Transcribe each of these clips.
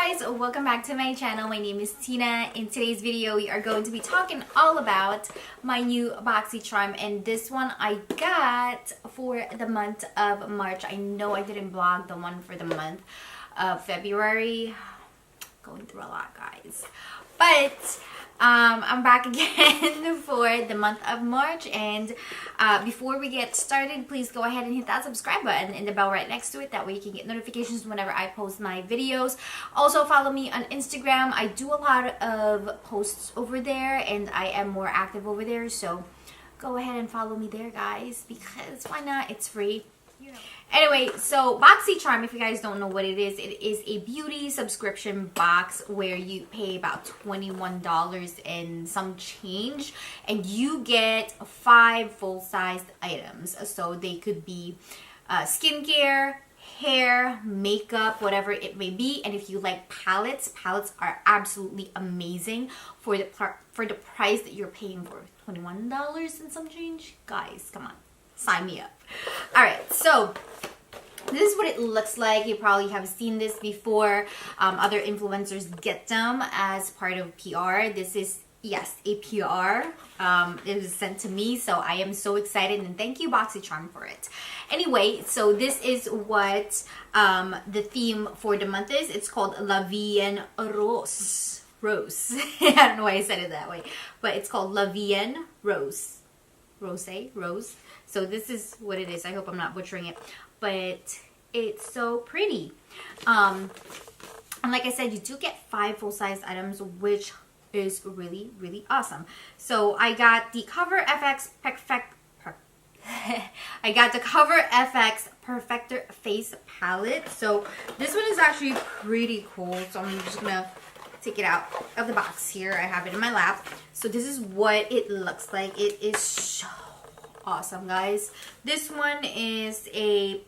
guys, welcome back to my channel. My name is Tina. In today's video we are going to be talking all about my new Boxycharm, and this one I got for the month of March. I know I didn't vlog the one for the month of February. Going through a lot, guys, but I'm back again for the month of March. And before we get started, please go ahead and hit that subscribe button and the bell right next to it. That way you can get notifications whenever I post my videos. Also follow me on Instagram. I do a lot of posts over there and I am more active over there, so go ahead and follow me there, guys, because why not? It's free. Anyway, so Boxycharm, if you guys don't know what it is a beauty subscription box where you pay about $21 and some change, and you get 5 full-sized items. So they could be skincare, hair, makeup, whatever it may be. And if you like palettes are absolutely amazing for the price that you're paying for $21 and some change. Guys, come on, sign me up. All right, so this is what it looks like. You probably have seen this before. Other influencers get them as part of PR. This is, yes, a PR. It was sent to me, so I am so excited, and thank you Boxycharm for it. Anyway, so this is what the theme for the month is. It's called La Vie en Rose. Rose. I don't know why I said it that way, but it's called La Vie en Rose. Rose. So this is what it is. I hope I'm not butchering it, but it's so pretty. And like I said, you do get 5 full-size items, which is really, really awesome. So I got the COVERFX I got the COVERFX Perfector face palette. So this one is actually pretty cool. So I'm just gonna take it out of the box here. I have it in my lap. So this is what it looks like. It is so awesome, guys. This one is a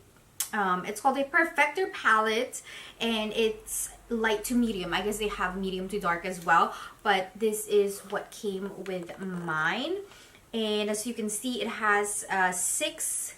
it's called a Perfector palette, and it's light to medium. I guess they have medium to dark as well, but this is what came with mine. And as you can see, it has 6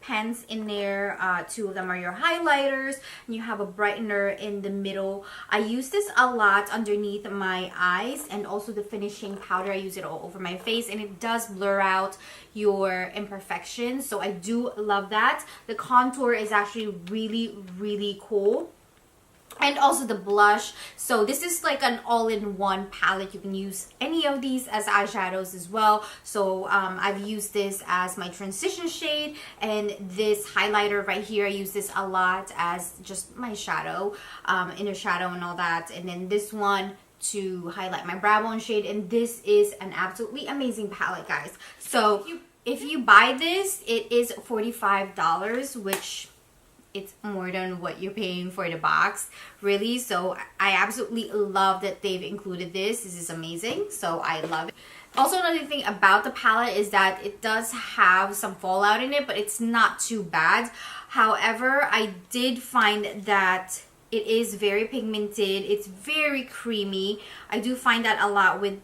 pens in there. 2 of them are your highlighters, and you have a brightener in the middle. I use this a lot underneath my eyes, and also the finishing powder. I use it all over my face, and it does blur out your imperfections, so I do love that. The contour is actually really, really cool. And also the blush. So this is like an all-in-one palette. You can use any of these as eyeshadows as well. So I've used this as my transition shade, and this highlighter right here, I use this a lot as just my shadow, inner shadow and all that. And then this one to highlight my brow bone shade. And this is an absolutely amazing palette, guys. So if you buy this, it is $45, which it's more than what you're paying for the box, really. So I absolutely love that they've included this. This is amazing, so I love it. Also, another thing about the palette is that it does have some fallout in it, but it's not too bad. However, I did find that it is very pigmented. It's very creamy. I do find that a lot with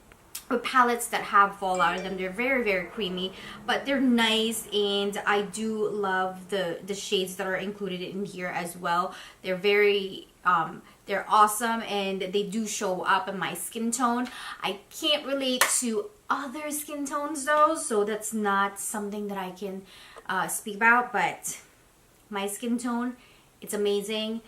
palettes that have fallout in them. They're very, very creamy, but they're nice, and I do love the shades that are included in here as well. They're very they're awesome, and they do show up in my skin tone. I can't relate to other skin tones though, so that's not something that I can speak about, but my skin tone, it's amazing.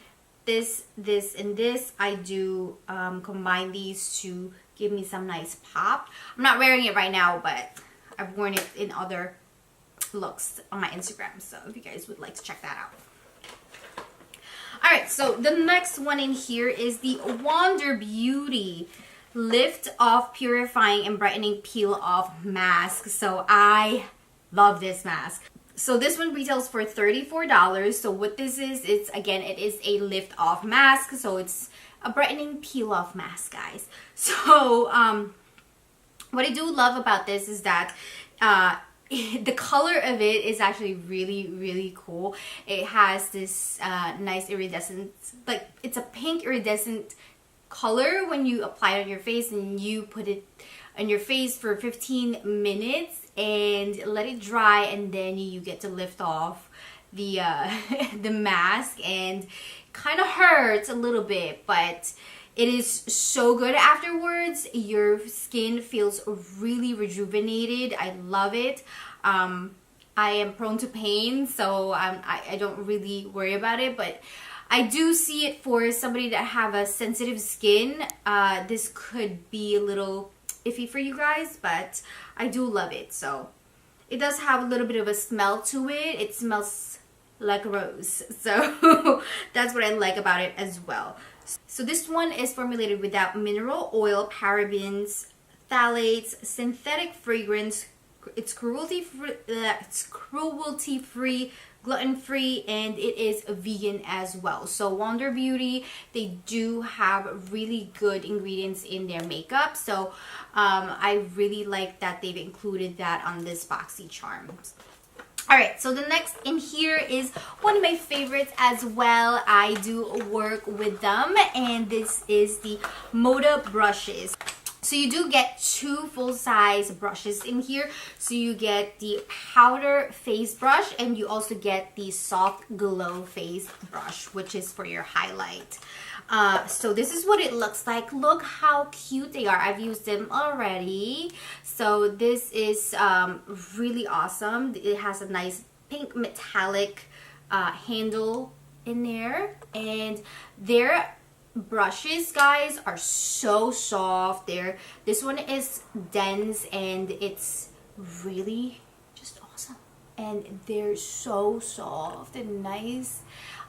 This, and this, I do combine these to give me some nice pop. I'm not wearing it right now, but I've worn it in other looks on my Instagram, so if you guys would like to check that out. Alright, so the next one in here is the Wander Beauty Lift Off Purifying and Brightening Peel Off Mask. So I love this mask. So this one retails for $34. So what this is, it's again, it is a lift off mask. So it's a brightening peel off mask, guys. So what I do love about this is that the color of it is actually really, really cool. It has this nice iridescent, like it's a pink iridescent color when you apply it on your face, and you put it on your face for 15 minutes and let it dry, and then you get to lift off the the mask, and kind of hurts a little bit, but it is so good afterwards. Your skin feels really rejuvenated. I love it. I am prone to pain, so I don't really worry about it, but I do see it for somebody that have a sensitive skin. This could be a little iffy for you guys, but I do love it. So it does have a little bit of a smell to it. It smells like a rose, so that's what I like about it as well. So this one is formulated without mineral oil, parabens, phthalates, synthetic fragrance. It's cruelty-free, gluten-free, and it is vegan as well. So Wonder Beauty, they do have really good ingredients in their makeup. So I really like that they've included that on this Boxycharm. Alright, so the next in here is one of my favorites as well. I do work with them, and this is the MODA brushes. So you do get two full-size brushes in here. So you get the powder face brush, and you also get the soft glow face brush, which is for your highlight. So this is what it looks like. Look how cute they are. I've used them already. So this is really awesome. It has a nice pink metallic handle in there, and their brushes, guys, are so soft. This one is dense, and it's really just awesome, and they're so soft and nice.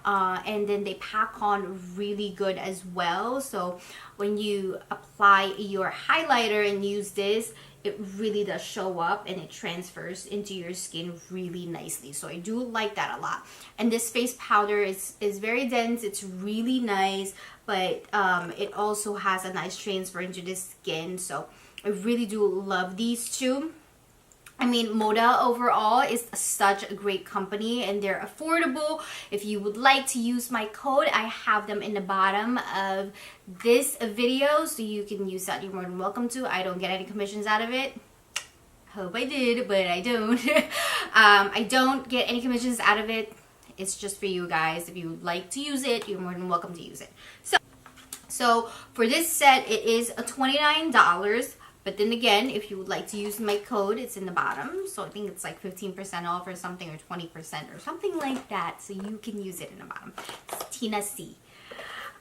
And then they pack on really good as well. So when you apply your highlighter and use this, it really does show up, and it transfers into your skin really nicely. So I do like that a lot. And this face powder is very dense. It's really nice, but it also has a nice transfer into the skin. So I really do love these two. I mean, MODA overall is such a great company, and they're affordable. If you would like to use my code, I have them in the bottom of this video, so you can use that. You're more than welcome to. I don't get any commissions out of it. Hope I did, but I don't. I don't get any commissions out of it. It's just for you guys. If you would like to use it, you're more than welcome to use it. So for this set, it is $29. But then again, if you would like to use my code, it's in the bottom. So I think it's like 15% off or something, or 20% or something like that. So you can use it in the bottom. It's TINAC.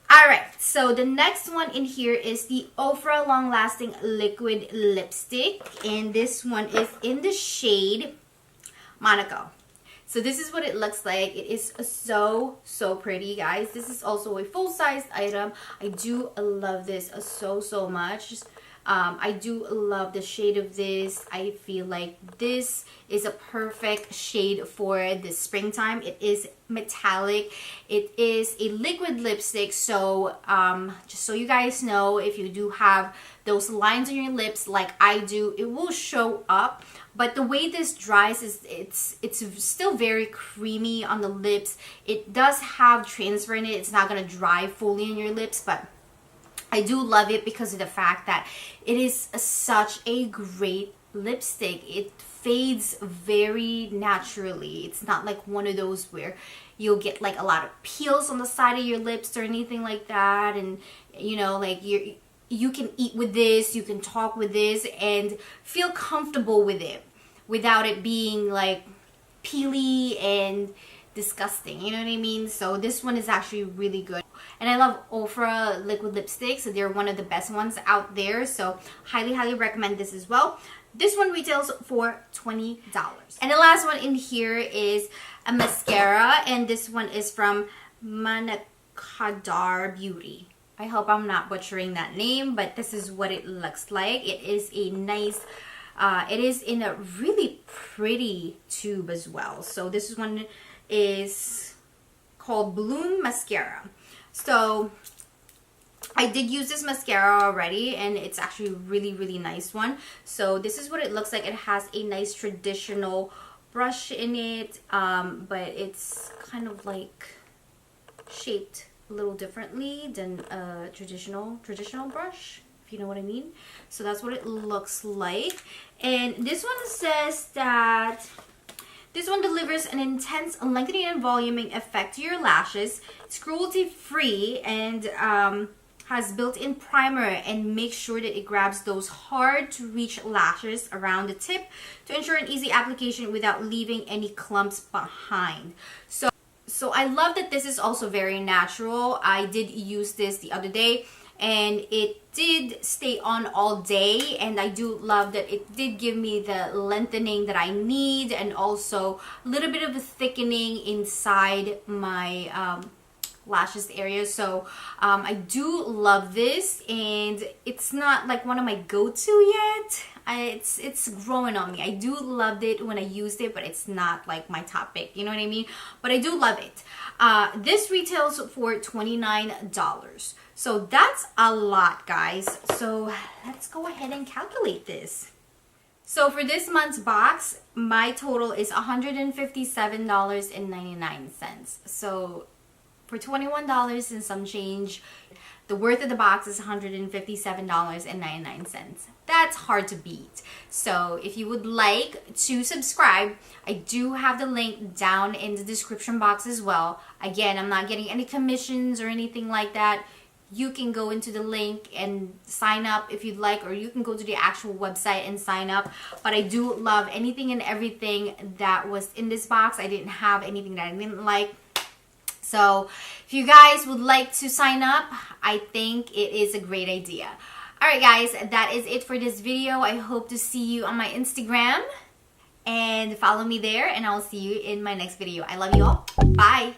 Alright, so the next one in here is the OFRA Long Lasting Liquid Lipstick. And this one is in the shade MONACO. So this is what it looks like. It is so pretty, guys. This is also a full-sized item. I do love this so much. I do love the shade of this. I feel like this is a perfect shade for the springtime. It is metallic. It is a liquid lipstick. So just so you guys know, if you do have those lines on your lips like I do, it will show up. But the way this dries is it's still very creamy on the lips. It does have transfer in it. It's not going to dry fully on your lips, but I do love it because of the fact that it is such a great lipstick. It fades very naturally. It's not like one of those where you'll get like a lot of peels on the side of your lips or anything like that. And you know, like you can eat with this, you can talk with this, and feel comfortable with it without it being like peely and disgusting, you know what I mean? So this one is actually really good. And I love OFRA liquid lipsticks, so they're one of the best ones out there. So highly recommend this as well. This one retails for $20. And the last one in here is a mascara, and this one is from KADAR Beauty. I hope I'm not butchering that name, but this is what it looks like. It is a nice, it is in a really pretty tube as well. So this one is called Bloom Mascara. So I did use this mascara already, and it's actually a really nice one. So this is what it looks like. It has a nice traditional brush in it, but it's kind of like shaped a little differently than a traditional brush, if you know what I mean. So that's what it looks like. And this one says that This one delivers an intense lengthening and voluming effect to your lashes. It's cruelty-free and has built-in primer and makes sure that it grabs those hard-to-reach lashes around the tip to ensure an easy application without leaving any clumps behind. So I love that this is also very natural. I did use this the other day and it did stay on all day, and I do love that it did give me the lengthening that I need and also a little bit of a thickening inside my lashes area. So I do love this, and it's not like one of my go-to yet. It's growing on me. I do loved it when I used it, but it's not like my top pick, you know what I mean? But I do love it. This retails for $29. So that's a lot, guys. So let's go ahead and calculate this. So for this month's box, my total is $157.99. So for $21 and some change, the worth of the box is $157.99. That's hard to beat. So if you would like to subscribe, I do have the link down in the description box as well. Again, I'm not getting any commissions or anything like that. You can go into the link and sign up if you'd like, or you can go to the actual website and sign up. But I do love anything and everything that was in this box. I didn't have anything that I didn't like. So if you guys would like to sign up, I think it is a great idea. Alright guys, that is it for this video. I hope to see you on my Instagram. And follow me there, and I'll see you in my next video. I love you all. Bye.